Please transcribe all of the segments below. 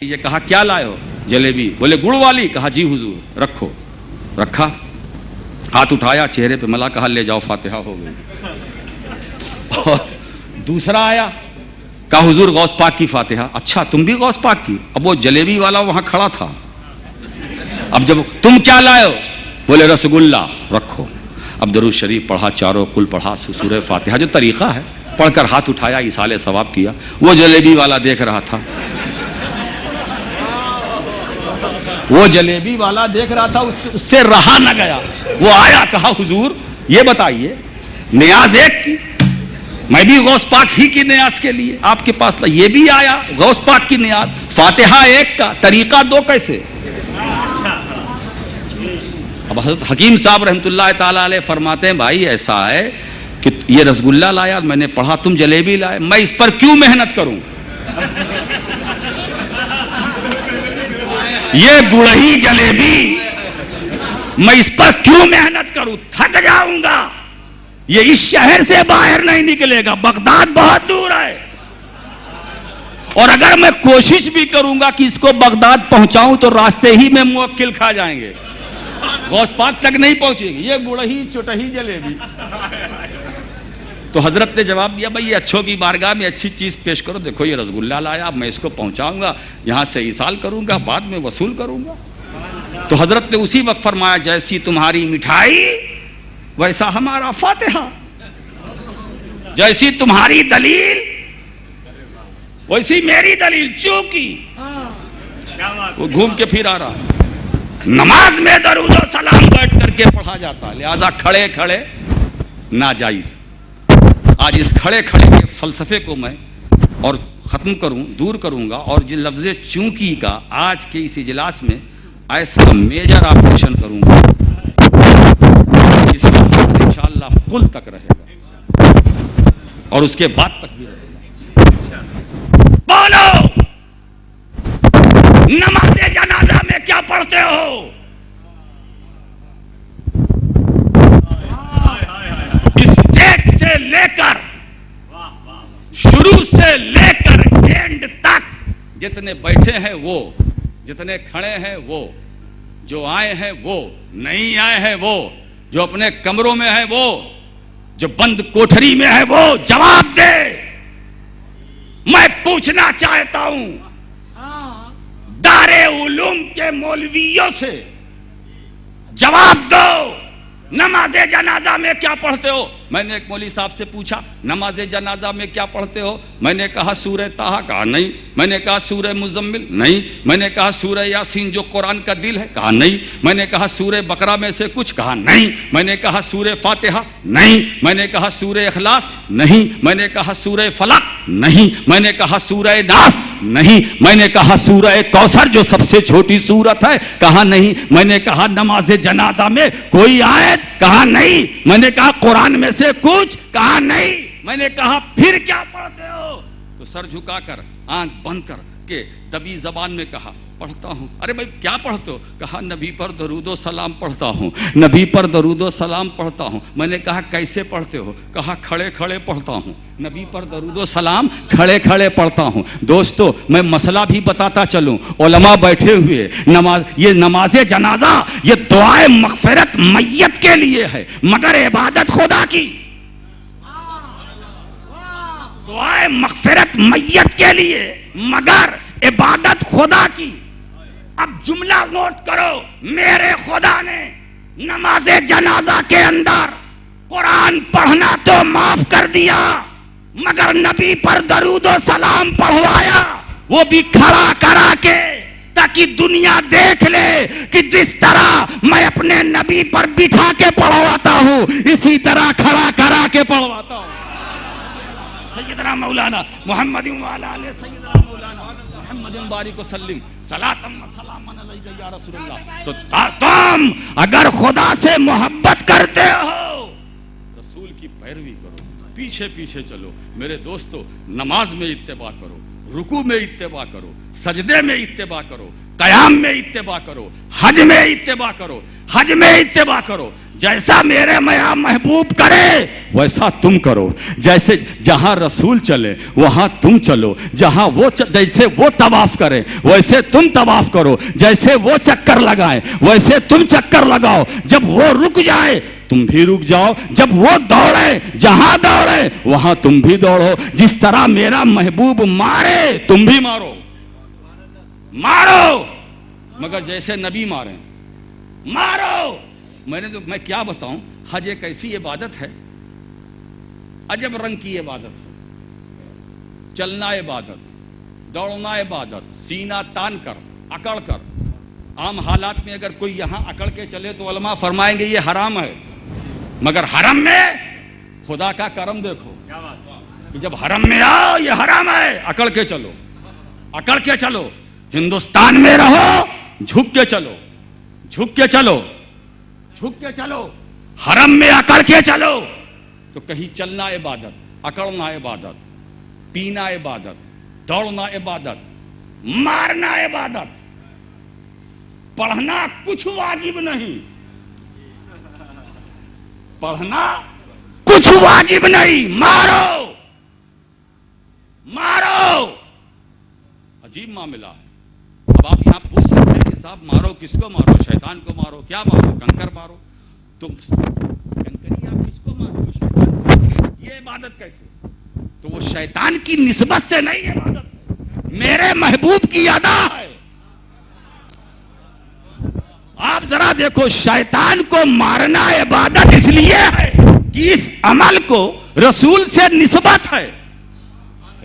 یہ کہا کیا لائے ہو؟ جلیبی. بولے گڑ والی؟ کہا جی حضور. رکھو. رکھا, ہاتھ اٹھایا, چہرے پہ ملا, کہا لے جاؤ فاتحہ ہو گئی. اور دوسرا آیا, کہا حضور غوث پاک کی فاتحہ. اچھا تم بھی غوث پاک کی؟ اب وہ جلیبی والا وہاں کھڑا تھا. اب جب تم کیا لائے ہو؟ بولے رسگلہ. رکھو. اب درود شریف پڑھا, چاروں کل پڑھا, سورہ فاتحہ جو طریقہ ہے پڑھ کر ہاتھ اٹھایا, ایصال ثواب کیا. وہ جلیبی والا دیکھ رہا تھا, وہ جلیبی والا دیکھ رہا تھا, اس سے رہا نہ گیا. وہ آیا, کہا حضور یہ بتائیے نیاز ایک کی, میں بھی غوث پاک ہی کی نیاز کے لیے آپ کے پاس تھا, یہ بھی آیا غوث پاک کی نیاز, فاتحہ ایک کا, طریقہ دو کیسے؟ اب حضرت حکیم صاحب رحمۃ اللہ تعالیٰ علیہ فرماتے ہیں بھائی ایسا ہے کہ یہ رسگلہ لایا میں نے پڑھا, تم جلیبی لائے, میں اس پر کیوں محنت کروں؟ یہ گڑہی جلیبی میں اس پر کیوں محنت کروں؟ تھک جاؤں گا. یہ اس شہر سے باہر نہیں نکلے گا, بغداد بہت دور ہے, اور اگر میں کوشش بھی کروں گا کہ اس کو بغداد پہنچاؤں تو راستے ہی میں موکل کھا جائیں گے, غوث پاک تک نہیں پہنچے گی یہ گڑہی چٹہی جلیبی. تو حضرت نے جواب دیا بھائی یہ اچھوں کی بارگاہ میں اچھی چیز پیش کرو, دیکھو یہ رسگلہ لایا, میں اس کو پہنچاؤں گا, یہاں سے ایصال کروں گا, بعد میں وصول کروں گا. تو حضرت نے اسی وقت فرمایا جیسی تمہاری مٹھائی ویسا ہمارا فاتحہ, جیسی تمہاری دلیل ویسی میری دلیل. چونکی وہ گھوم کے پھر آ رہا, نماز میں درود و سلام بیٹھ کر کے پڑھا جاتا, لہذا کھڑے کھڑے ناجائز. آج اس کھڑے کھڑے کے فلسفے کو میں اور ختم کروں, دور کروں گا, اور جو لفظ چونکی کا آج کے اس اجلاس میں ایسا میجر آپریشن کروں گا, اس کا مطلب انشاءاللہ کل تک رہے گا اور اس کے بعد تک بھی رہے گا. بولو نماز جنازہ میں کیا پڑھتے ہو؟ سے لے کر شروع سے لے کر اینڈ تک جتنے بیٹھے ہیں وہ, جتنے کھڑے ہیں وہ, جو آئے ہیں وہ, نہیں آئے ہیں وہ, جو اپنے کمروں میں ہے وہ, جو بند کوٹھری میں ہے وہ, جواب دے. میں پوچھنا چاہتا ہوں دار علوم کے مولویوں سے, جواب دو نماز جنازہ میں کیا پڑھتے ہو؟ میں نے ایک مولوی صاحب سے پوچھا نماز جنازہ میں کیا پڑھتے ہو؟ میں نے کہا سورہ طٰہٰ. کہا نہیں. میں نے کہا سورہ مزمل. نہیں. میں نے کہا سورہ یاسین جو قرآن کا دل ہے. کہا نہیں. میں نے کہا سورہ بقرہ میں سے کچھ. کہا نہیں. میں نے کہا سورہ فاتحہ. نہیں. میں نے کہا سورہ اخلاص. نہیں. میں نے کہا سورہ فلق. نہیں. میں نے کہا سورہ ناس. نہیں. میں نے کہا سورہ کوثر جو سب سے چھوٹی سورت ہے. کہا نہیں. میں نے کہا نماز جنازہ میں کوئی آیت. کہا نہیں. میں نے کہا قرآن میں سے کچھ. کہا نہیں. میں نے کہا پھر کیا پڑھتے ہو؟ تو سر جھکا کر آنکھ بند کر کے دبی زبان میں کہا پڑھتا ہوں. ارے بھائی کیا پڑھتے ہو؟ کہا نبی پر درود و سلام پڑھتا ہوں. نبی پر درود و سلام پڑھتا ہوں. میں نے کہا کیسے پڑھتے ہو؟ کہا کھڑے کھڑے پڑھتا ہوں. نبی پر درود و سلام کھڑے کھڑے پڑھتا ہوں. دوستو میں مسئلہ بھی بتاتا چلوں, علماء بیٹھے ہوئے, یہ نماز جنازہ یہ دعائے مغفرت میت کے لیے ہے, مگر عبادت خدا کی. دعائے مغفرت میت کے لیے مگر عبادت خدا کی. اب جملہ نوٹ کرو, میرے خدا نے نماز جنازہ کے اندر قرآن پڑھنا تو معاف کر دیا مگر نبی پر درود و سلام پڑھوایا, وہ بھی کھڑا کرا کے, تاکہ دنیا دیکھ لے کہ جس طرح میں اپنے نبی پر بٹھا کے پڑھواتا ہوں اسی طرح کھڑا کرا کے پڑھواتا ہوں. سیدنا مولانا محمد وعلی آلہ سیدنا مولانا محمد بارک وسلم صلاۃ و سلام علیک یا رسول اللہ. تو تم اگر خدا سے محبت کرتے ہو رسول کی پیروی کرو, پیچھے پیچھے چلو. میرے دوستو نماز میں اتباع کرو, رکوع میں اتباع کرو, سجدے میں اتباع کرو, قیام میں اتباع کرو, حج میں اتباع کرو. حج میں اتباع کرو. جیسا میرے محبوب کرے ویسا تم کرو. جیسے جہاں رسول چلے وہاں تم چلو. جہاں جیسے وہ طواف کرے ویسے تم طواف کرو. جیسے وہ چکر لگائے ویسے تم چکر لگاؤ. جب وہ رک جائے تم بھی رک جاؤ. جب وہ دوڑے جہاں دوڑے وہاں تم بھی دوڑو. جس طرح میرا محبوب مارے تم بھی مارو. مارو مگر جیسے نبی مارے مارو. میں کیا بتاؤں. حج ایک ایسی عبادت ہے, عجب رنگ کی عبادت ہے. چلنا عبادت, دوڑنا عبادت, سینہ تان کر اکڑ کر. عام حالات میں اگر کوئی یہاں اکڑ کے چلے تو علماء فرمائیں گے یہ حرام ہے. مگر حرم میں خدا کا کرم دیکھو کہ جب حرم میں آؤ یہ حرام ہے, اکڑ کے چلو, اکڑ کے چلو. ہندوستان میں رہو جھک کے چلو, جھک کے چلو, جھک کے چلو. حرم میں اکڑ کے چلو. تو کہیں چلنا عبادت, اکڑنا عبادت, پینا عبادت, دوڑنا عبادت, مارنا عبادت. پڑھنا کچھ واجب نہیں, پڑھنا کچھ واجب نہیں. مارو مارو. عجیب معاملہ ہے. اب آپ یہاں پوچھ سکتے ہیں کہ صاحب مارو کس کو مارو, شیطان کو مارو, کیا مارو, کنکر مارو. تم کنکری آپ کس کو مارو, شیطان کو مارو. یہ عبادت کیسے؟ تو وہ شیطان کی نسبت سے نہیں عبادت, میرے محبوب کی ادا ہے. آپ ذرا دیکھو, شیطان کو مارنا عبادت اس لیے ہے کہ اس عمل کو رسول سے نسبت ہے,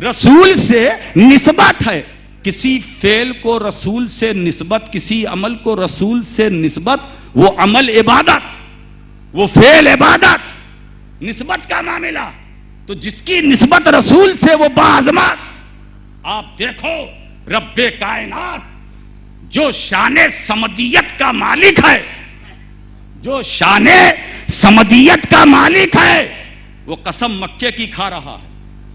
رسول سے نسبت ہے. کسی فعل کو رسول سے نسبت, کسی عمل کو رسول سے نسبت, وہ عمل عبادت, وہ فعل عبادت. نسبت کا معاملہ تو جس کی نسبت رسول سے وہ باعظمت. آپ دیکھو رب کائنات جو شان صمدیت کا مالک ہے, جو شان صمدیت کا مالک ہے, وہ قسم مکے کی کھا رہا ہے,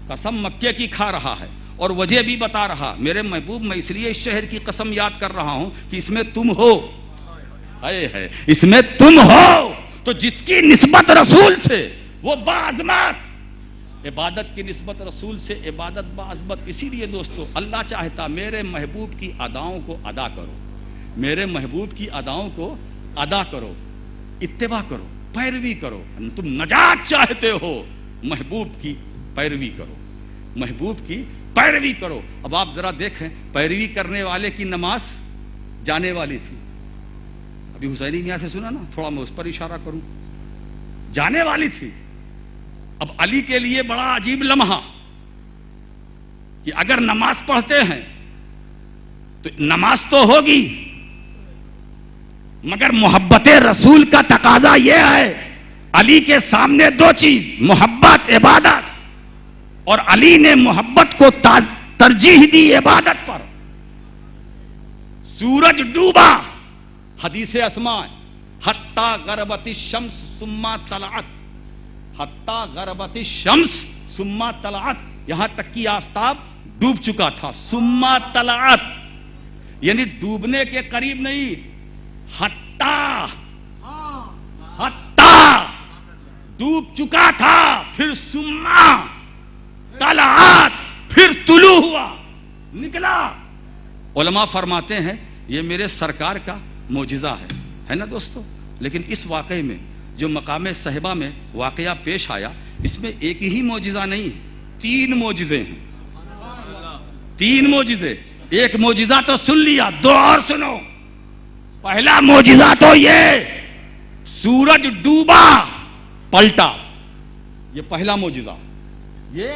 قسم مکے کی کھا رہا ہے. اور وجہ بھی بتا رہا, میرے محبوب میں اس لیے اس شہر کی قسم یاد کر رہا ہوں کہ اس میں تم ہو, ہے اس میں تم ہو. تو جس کی نسبت رسول سے وہ باعظمت. عبادت کی نسبت رسول سے عبادت باعظمت. اسی لیے دوستو اللہ چاہتا میرے محبوب کی اداؤں کو ادا کرو, میرے محبوب کی اداؤں کو ادا کرو, اتباع کرو, پیروی کرو. تم نجات چاہتے ہو محبوب کی پیروی کرو, محبوب کی پیروی کرو. اب آپ ذرا دیکھیں, پیروی کرنے والے کی نماز جانے والی تھی. ابھی حسینی میاں سے سنا نا, تھوڑا میں اس پر اشارہ کروں. جانے والی تھی. اب علی کے لیے بڑا عجیب لمحہ کہ اگر نماز پڑھتے ہیں تو نماز تو ہوگی مگر محبت رسول کا تقاضا یہ ہے. علی کے سامنے دو چیز, محبت, عبادت. اور علی نے محبت کو ترجیح دی عبادت پر. سورج ڈوبا, حدیث اسماء, حتی غربت الشمس ثم طلعت, حتی غربت الشمس ثم طلعت, یہاں تک کہ آفتاب ڈوب چکا تھا. ثم طلعت یعنی ڈوبنے کے قریب نہیں, حتی ڈوب چکا تھا, پھر ثم طلعت پھر طلوع ہوا, نکلا. علماء فرماتے ہیں یہ میرے سرکار کا معجزہ ہے نا دوستو. لیکن اس واقعے میں جو مقام صحبہ میں واقعہ پیش آیا, اس میں ایک ہی معجزہ نہیں, 3 معجزے ہیں. 3 معجزے. ایک معجزہ تو سن لیا, 2 اور سنو. پہلا معجزہ تو یہ, سورج ڈوبا پلٹا. یہ پہلا معجزہ, یہ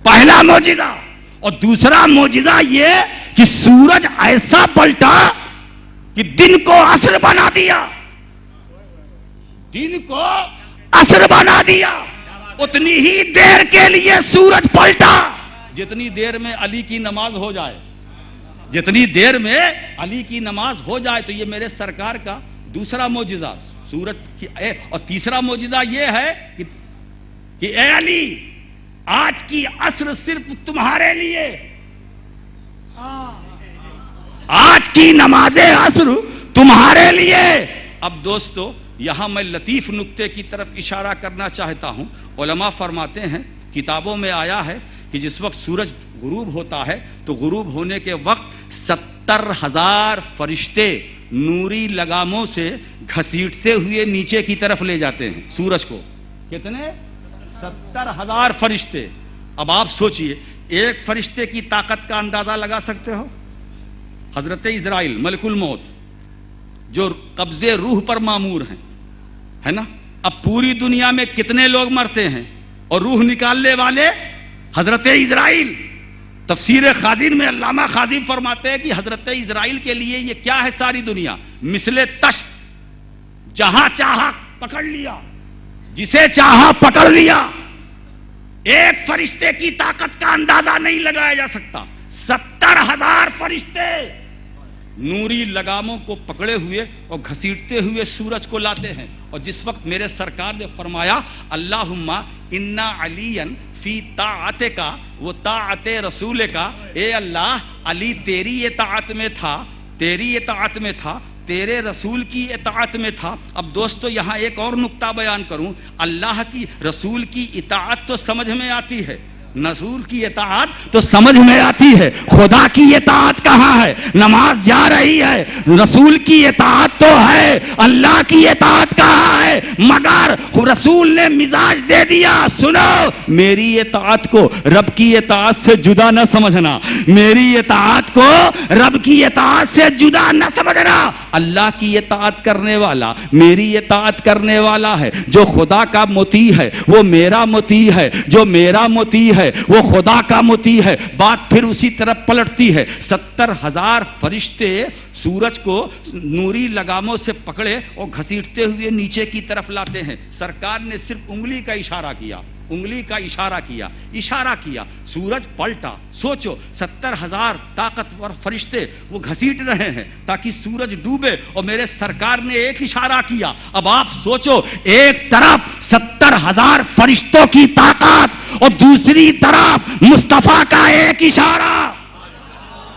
پہلا معجزہ. اور دوسرا معجزہ یہ کہ سورج ایسا پلٹا کہ دن کو عصر بنا دیا, دن کو عصر بنا دیا. اتنی ہی دیر کے لیے سورج پلٹا جتنی دیر میں علی کی نماز ہو جائے, جتنی دیر میں علی کی نماز ہو جائے. تو یہ میرے سرکار کا دوسرا معجزہ سورج کی. اور تیسرا معجزہ یہ ہے کہ اے علی آج کی عصر صرف تمہارے لیے, آج کی نماز عصر تمہارے لیے. اب دوستو یہاں میں لطیف نکتے کی طرف اشارہ کرنا چاہتا ہوں. علماء فرماتے ہیں کتابوں میں آیا ہے کہ جس وقت سورج غروب ہوتا ہے تو غروب ہونے کے وقت 70,000 فرشتے نوری لگاموں سے گھسیٹتے ہوئے نیچے کی طرف لے جاتے ہیں سورج کو. کتنے؟ 70,000 فرشتے. اب آپ سوچئے ایک فرشتے کی طاقت کا اندازہ لگا سکتے ہو؟ حضرت اسرائیل ملک الموت جو قبضے روح پر مامور ہیں, ہے نا, اب پوری دنیا میں کتنے لوگ مرتے ہیں اور روح نکالنے والے حضرت اسرائیل. تفسیر خازن میں علامہ خازن فرماتے ہیں کہ حضرت اسرائیل کے لیے یہ کیا ہے, ساری دنیا مثل تشت, جہاں چاہا پکڑ لیا, جسے چاہا پکڑ لیا. ایک فرشتے کی طاقت کا اندازہ نہیں لگایا جا سکتا. 70,000 فرشتے نوری لگاموں کو پکڑے ہوئے اور گھسیٹتے ہوئے سورج کو لاتے ہیں. اور جس وقت میرے سرکار نے فرمایا اللہم انا علیا فی طاعتک و طاعت رسول کا, اے اللہ علی تیری اطاعت میں تھا, تیری اطاعت میں تھا, تیرے رسول کی اطاعت میں تھا. اب دوستو یہاں ایک اور نکتہ بیان کروں. اللہ کی رسول کی اطاعت تو سمجھ میں آتی ہے, رسول کی اطاعت تو سمجھ میں آتی ہے, خدا کی اطاعت کہاں ہے؟ نماز جا رہی ہے, رسول کی اطاعت تو ہے, اللہ کی اطاعت کہاں ہے؟ مگر رسول نے مزاج دے دیا, سنو میری اطاعت کو رب کی اطاعت سے جدا نہ سمجھنا, میری اطاعت کو رب کی اطاعت سے جدا نہ سمجھنا. اللہ کی اطاعت کرنے والا میری اطاعت کرنے والا ہے. جو خدا کا مطیع ہے وہ میرا مطیع ہے, جو میرا مطیع ہے وہ خدا کا مطیع ہے. بات پھر اسی طرف پلٹتی ہے. 70,000 فرشتے سورج کو نوری لگاموں سے پکڑے اور گھسیٹتے ہوئے نیچے کی طرف لاتے ہیں. سرکار نے صرف انگلی کا اشارہ کیا, انگلی کا اشارہ کیا, سورج پلٹا. سوچو 70,000 طاقتور فرشتے وہ گھسیٹ رہے ہیں تاکہ سورج ڈوبے, اور میرے سرکار نے ایک اشارہ کیا. اب آپ سوچو ایک طرف 70,000 فرشتوں کی طاقت اور دوسری طرف مصطفیٰ کا ایک اشارہ,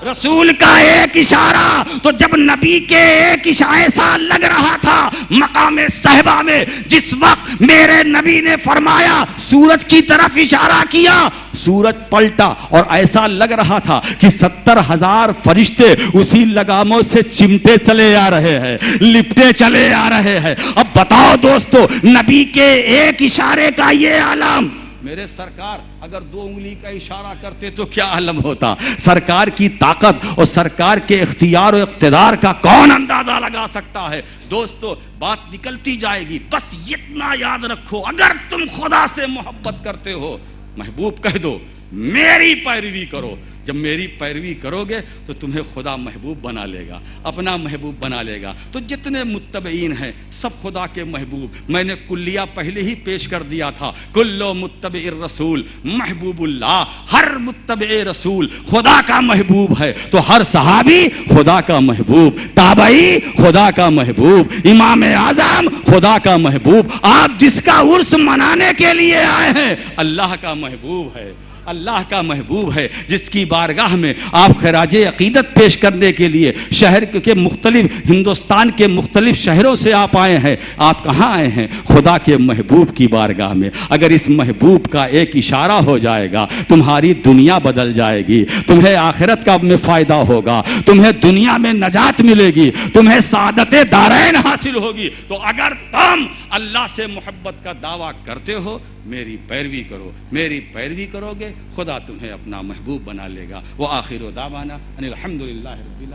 رسول کا ایک اشارہ. تو جب نبی کے ایک اشارے ایسا لگ رہا تھا مقام صحبہ میں, جس وقت میرے نبی نے فرمایا سورج کی طرف اشارہ کیا, سورج پلٹا اور ایسا لگ رہا تھا کہ 70,000 فرشتے اسی لگاموں سے چمٹے چلے آ رہے ہیں, لپٹے چلے آ رہے ہیں. اب بتاؤ دوستو نبی کے ایک اشارے کا یہ عالم, میرے سرکار اگر 2 انگلی کا اشارہ کرتے تو کیا عالم ہوتا. سرکار کی طاقت اور سرکار کے اختیار و اقتدار کا کون اندازہ لگا سکتا ہے. دوستو بات نکلتی جائے گی, بس اتنا یاد رکھو اگر تم خدا سے محبت کرتے ہو محبوب کہہ دو میری پیروی کرو. جب میری پیروی کرو گے تو تمہیں خدا محبوب بنا لے گا, اپنا محبوب بنا لے گا. تو جتنے متبعین ہیں سب خدا کے محبوب. میں نے کلیہ پہلے ہی پیش کر دیا تھا, کلو متبع الرسول محبوب اللہ. ہر متبع رسول خدا کا محبوب ہے. تو ہر صحابی خدا کا محبوب, تابعی خدا کا محبوب, امام اعظم خدا کا محبوب. آپ جس کا عرس منانے کے لیے آئے ہیں اللہ کا محبوب ہے, اللہ کا محبوب ہے. جس کی بارگاہ میں آپ خراج عقیدت پیش کرنے کے لیے شہر کے مختلف ہندوستان کے مختلف شہروں سے آپ آئے ہیں, آپ کہاں آئے ہیں؟ خدا کے محبوب کی بارگاہ میں. اگر اس محبوب کا ایک اشارہ ہو جائے گا تمہاری دنیا بدل جائے گی, تمہیں آخرت کا میں فائدہ ہوگا, تمہیں دنیا میں نجات ملے گی, تمہیں سعادت دارین حاصل ہوگی. تو اگر تم اللہ سے محبت کا دعویٰ کرتے ہو میری پیروی کرو, میری پیروی کرو گے خدا تمہیں اپنا محبوب بنا لے گا. وآخر دعوانا ان الحمدللہ رب العالمین.